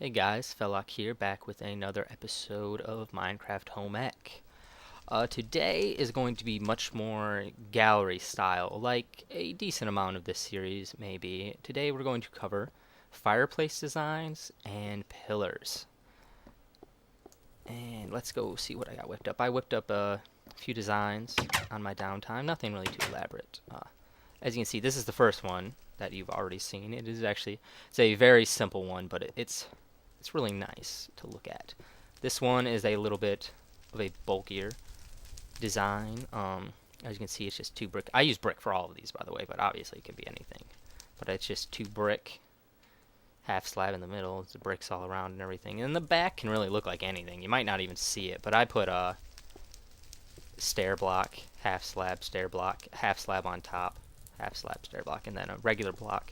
Hey guys, Felloc here, back with another episode of Minecraft Home Ec. Today is going to be much more gallery style, like a decent amount of this series maybe. Today we're going to cover fireplace designs and pillars. And let's go see what I got whipped up. I whipped up a few designs on my downtime, nothing really too elaborate. As you can see, this is the first one that you've already seen. It's a very simple one, but it's really nice to look at. This one is a little bit of a bulkier design. As you can see, it's just two brick. I use brick for all of these, by the way, but obviously it could be anything. But it's just two brick, half slab in the middle. It's the bricks all around and everything. And the back can really look like anything. You might not even see it, but I put a stair block, half slab, stair block, half slab on top, half slab, stair block, and then a regular block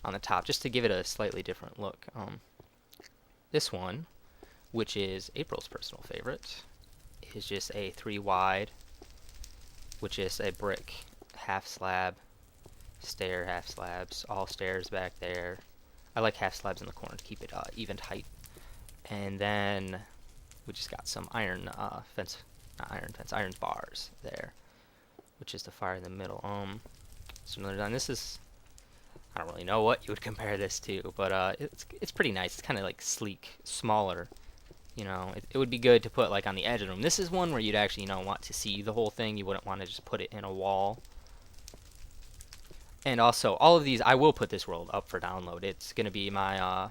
on the top, just to give it a slightly different look. This one, which is April's personal favorite, is just a 3 wide, which is a brick, half slab, stair, half slabs, all stairs back there. I like half slabs in the corner to keep it even height. And then we just got some iron iron bars there, which is the fire in the middle. So another design. This is, I don't really know what you would compare this to, but it's pretty nice. It's kind of like sleek, smaller. It would be good to put like on the edge of the room. This is one where you'd actually want to see the whole thing. You wouldn't want to just put it in a wall. And also, all of these, I will put this world up for download. It's gonna be my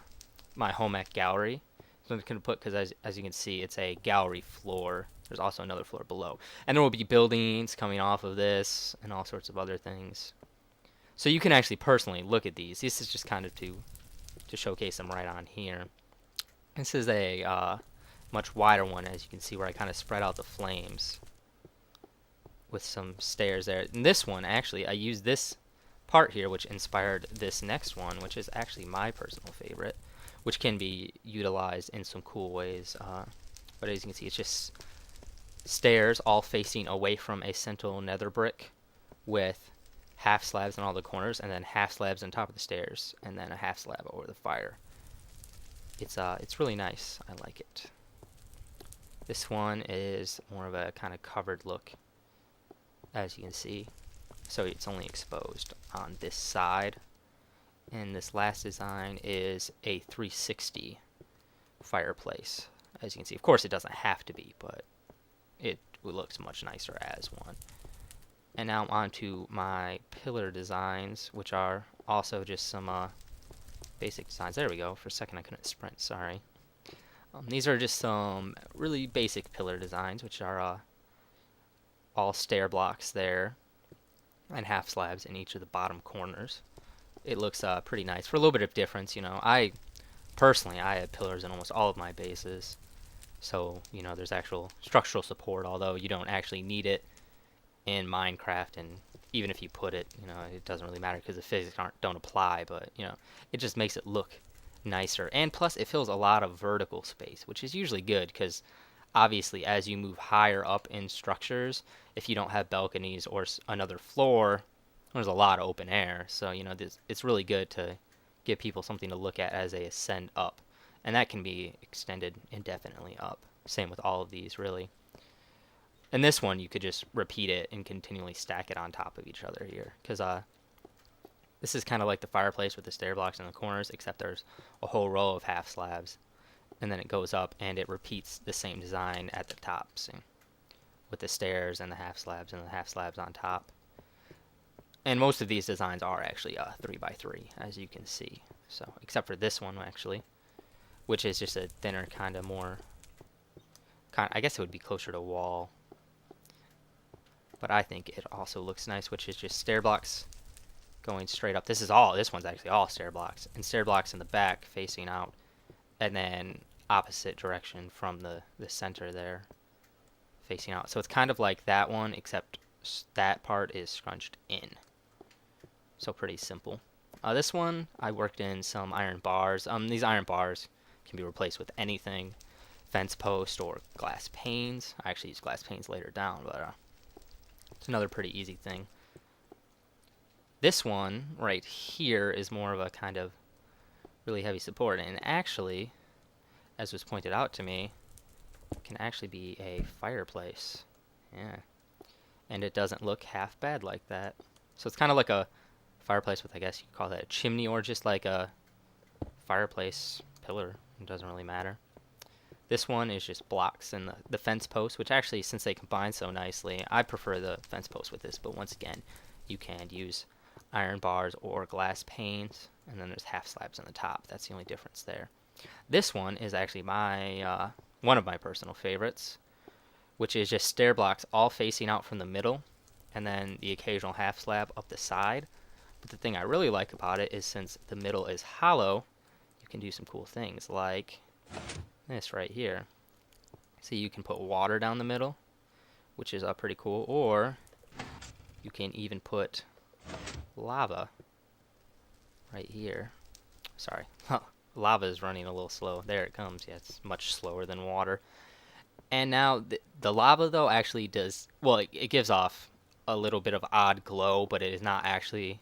my home ec gallery. So I'm just gonna put, because as you can see, it's a gallery floor. There's also another floor below, and there will be buildings coming off of this and all sorts of other things. So you can actually personally look at these. This is just kind of to showcase them right on here. This is a much wider one, as you can see, where I kind of spread out the flames with some stairs there. And this one, actually, I used this part here, which inspired this next one, which is actually my personal favorite, which can be utilized in some cool ways. But as you can see, it's just stairs all facing away from a central nether brick with half slabs in all the corners, and then half slabs on top of the stairs, and then a half slab over the fire. It's really nice. I like it. This one is more of a kind of covered look, as you can see. So it's only exposed on this side. And this last design is a 360 fireplace. As you can see, of course it doesn't have to be, but it looks much nicer as one. And now on to my pillar designs, which are also just some basic designs. There we go. For a second I couldn't sprint, sorry. These are just some really basic pillar designs, which are all stair blocks there and half slabs in each of the bottom corners. It looks pretty nice. For a little bit of difference, I have pillars in almost all of my bases. So, there's actual structural support, although you don't actually need it in Minecraft, and even if you put it, it doesn't really matter because the physics don't apply, but, it just makes it look nicer. And plus, it fills a lot of vertical space, which is usually good because obviously as you move higher up in structures, if you don't have balconies or another floor, there's a lot of open air. So, it's really good to give people something to look at as they ascend up. And that can be extended indefinitely up. Same with all of these, really. And this one, you could just repeat it and continually stack it on top of each other here. Because this is kind of like the fireplace with the stair blocks in the corners, except there's a whole row of half slabs. And then it goes up and it repeats the same design at the top. See? With the stairs and the half slabs and the half slabs on top. And most of these designs are actually 3x3, as you can see. So, except for this one, actually, which is just a thinner, kind of more, I guess it would be closer to wall. But I think it also looks nice, which is just stair blocks going straight up. This one's actually all stair blocks, and stair blocks in the back facing out, and then opposite direction from the center there, facing out. So it's kind of like that one, except that part is scrunched in. So pretty simple. This one, I worked in some iron bars. These iron bars can be replaced with anything, fence post or glass panes. I actually use glass panes later down, but it's another pretty easy thing. This one right here is more of a kind of really heavy support, and actually as was pointed out to me, can actually be a fireplace. Yeah. And it doesn't look half bad like that. So it's kind of like a fireplace with, I guess you could call that a chimney, or just like a fireplace pillar. It doesn't really matter. This one is just blocks and the fence post, which actually, since they combine so nicely, I prefer the fence post with this. But once again, you can use iron bars or glass panes, and then there's half slabs on the top. That's the only difference there. This one is actually my one of my personal favorites, which is just stair blocks all facing out from the middle, and then the occasional half slab up the side. But the thing I really like about it is, since the middle is hollow, you can do some cool things like this right here. See, you can put water down the middle, which is pretty cool, or you can even put lava right here. Sorry, lava is running a little slow. There it comes. Yeah, it's much slower than water. And now the lava, though, actually does, well, it gives off a little bit of odd glow, but it is not actually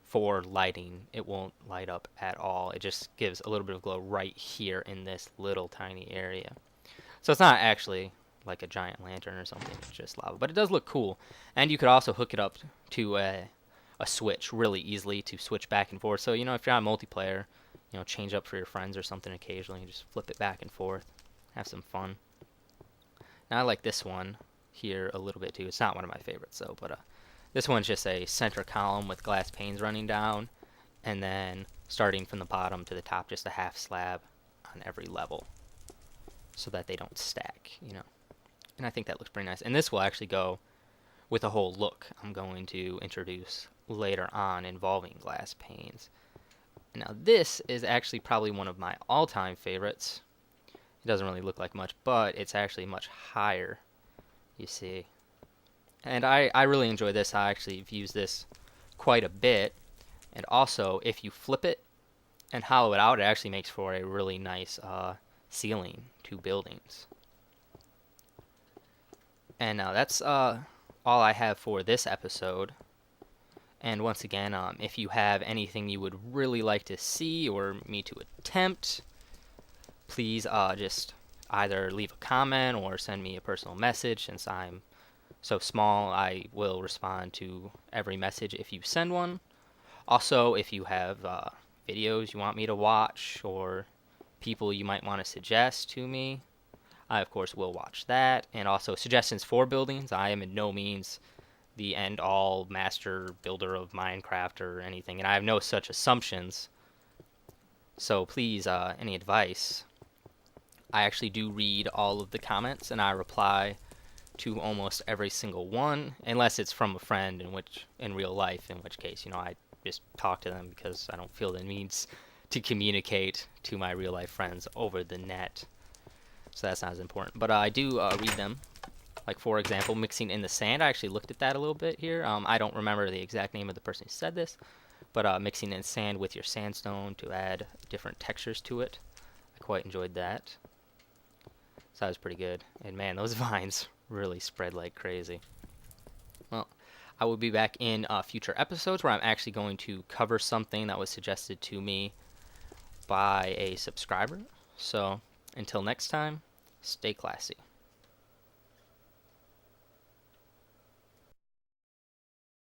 for lighting. It won't light up at all. It just gives a little bit of glow right here in this little tiny area. So it's not actually like a giant lantern or something. It's just lava, but it does look cool. And you could also hook it up to a switch really easily to switch back and forth. So, you know, if you're on multiplayer, you know, change up for your friends or something occasionally, you just flip it back and forth, have some fun. Now I like this one here a little bit too. It's not one of my favorites though, but this one's just a center column with glass panes running down, and then starting from the bottom to the top, just a half slab on every level, so that they don't stack, you know. And I think that looks pretty nice. And this will actually go with a whole look I'm going to introduce later on involving glass panes. Now this is actually probably one of my all-time favorites. It doesn't really look like much, but it's actually much higher, you see. And I really enjoy this. I actually have used this quite a bit. And also, if you flip it and hollow it out, it actually makes for a really nice ceiling to buildings. And now that's all I have for this episode. And once again, if you have anything you would really like to see or me to attempt, please just either leave a comment or send me a personal message. Since I'm so small, I will respond to every message if you send one. Also, if you have videos you want me to watch or people you might want to suggest to me, I, of course, will watch that. And also suggestions for buildings. I am in no means the end-all master builder of Minecraft or anything, and I have no such assumptions. So please, any advice? I actually do read all of the comments, and I reply to almost every single one, unless it's from a friend, in real life, in which case, you know, I just talk to them because I don't feel the needs to communicate to my real life friends over the net. So that's not as important. But I do read them. Like, for example, mixing in the sand. I actually looked at that a little bit here. I don't remember the exact name of the person who said this, but mixing in sand with your sandstone to add different textures to it. I quite enjoyed that. So that was pretty good. And man, those vines really spread like crazy. Well, I will be back in future episodes where I'm actually going to cover something that was suggested to me by a subscriber. So until next time, stay classy.